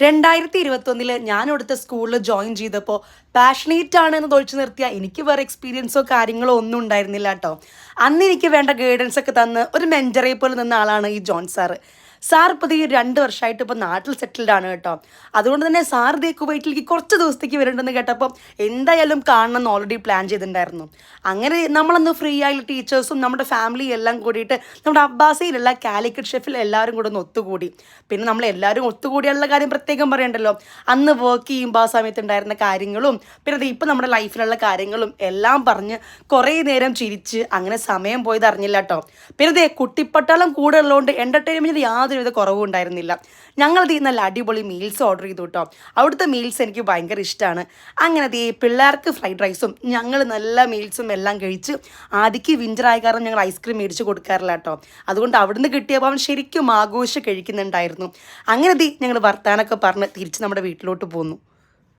2021 ഞാൻ അവിടുത്തെ സ്കൂളിൽ ജോയിൻ ചെയ്തപ്പോൾ പാഷനേറ്റ് ആണ് എന്ന് തൊഴിച്ചു നിർത്തിയാൽ എനിക്ക് വേറെ എക്സ്പീരിയൻസോ കാര്യങ്ങളോ ഒന്നും ഉണ്ടായിരുന്നില്ല കേട്ടോ. അന്ന് എനിക്ക് വേണ്ട ഗൈഡൻസ് ഒക്കെ തന്ന് ഒരു മെൻറ്ററെ പോലെ നിന്ന ആളാണ് ഈ ജോൺ സാറ്. സാർ ഇപ്പോൾ ഈ 2 വർഷമായിട്ട് ഇപ്പോൾ നാട്ടിൽ സെറ്റിൽഡ് ആണ് കേട്ടോ. അതുകൊണ്ട് തന്നെ സാർ ദേ കുവൈറ്റിലേക്ക് കുറച്ച് ദിവസത്തേക്ക് വരുന്നുണ്ടെന്ന് കേട്ടപ്പോൾ എന്തായാലും കാണണം എന്ന് ഓൾറെഡി പ്ലാൻ ചെയ്തിട്ടുണ്ടായിരുന്നു. അങ്ങനെ നമ്മളന്ന് ഫ്രീ ആയിട്ട് ടീച്ചേഴ്സും നമ്മുടെ ഫാമിലിയും എല്ലാം കൂടിയിട്ട് നമ്മുടെ അബ്ബാസയിലുള്ള കാലിക്കറ്റ് ഷെഫിൽ എല്ലാവരും കൂടെ ഒന്ന് ഒത്തുകൂടി. പിന്നെ നമ്മൾ എല്ലാവരും ഒത്തുകൂടിയുള്ള കാര്യം പ്രത്യേകം പറയണ്ടല്ലോ. അന്ന് വർക്ക് ചെയ്യുമ്പോൾ ആ സമയത്ത് ഉണ്ടായിരുന്ന കാര്യങ്ങളും പിന്നെ അത് ഇപ്പം നമ്മുടെ ലൈഫിലുള്ള കാര്യങ്ങളും എല്ലാം പറഞ്ഞ് കുറേ നേരം ചിരിച്ച് അങ്ങനെ സമയം പോയത് അറിഞ്ഞില്ല കേട്ടോ. പിന്നെ ദേ കുട്ടിപ്പട്ടാളം കൂടെ ഉള്ളതുകൊണ്ട് എൻ്റർടൈൻമെൻറ്റിന് യാതൊരുവിധ കുറവും ഉണ്ടായിരുന്നില്ല. ഞങ്ങളത് നല്ല അടിപൊളി മീൽസ് ഓർഡർ ചെയ്തു കേട്ടോ. അവിടുത്തെ മീൽസ് എനിക്ക് ഭയങ്കര ഇഷ്ടമാണ്. അങ്ങനെ ദേ പിള്ളേർക്ക് ഫ്രൈഡ് റൈസും ഞങ്ങൾ നല്ല മീൽസും എല്ലാം കഴിച്ച് ആദ്യക്ക് വിൻ്റർ ആയ കാരണം ഞങ്ങൾ ഐസ്ക്രീം മേടിച്ച് കൊടുക്കാറില്ല കേട്ടോ. അതുകൊണ്ട് അവിടുന്ന് കിട്ടിയപ്പോൾ അവൻ ശരിക്കും ആഘോഷം കഴിക്കുന്നുണ്ടായിരുന്നു. അങ്ങനെ ദേ ഞങ്ങൾ വർത്താനൊക്കെ പറഞ്ഞ് തിരിച്ച് നമ്മുടെ വീട്ടിലോട്ട് പോന്നു.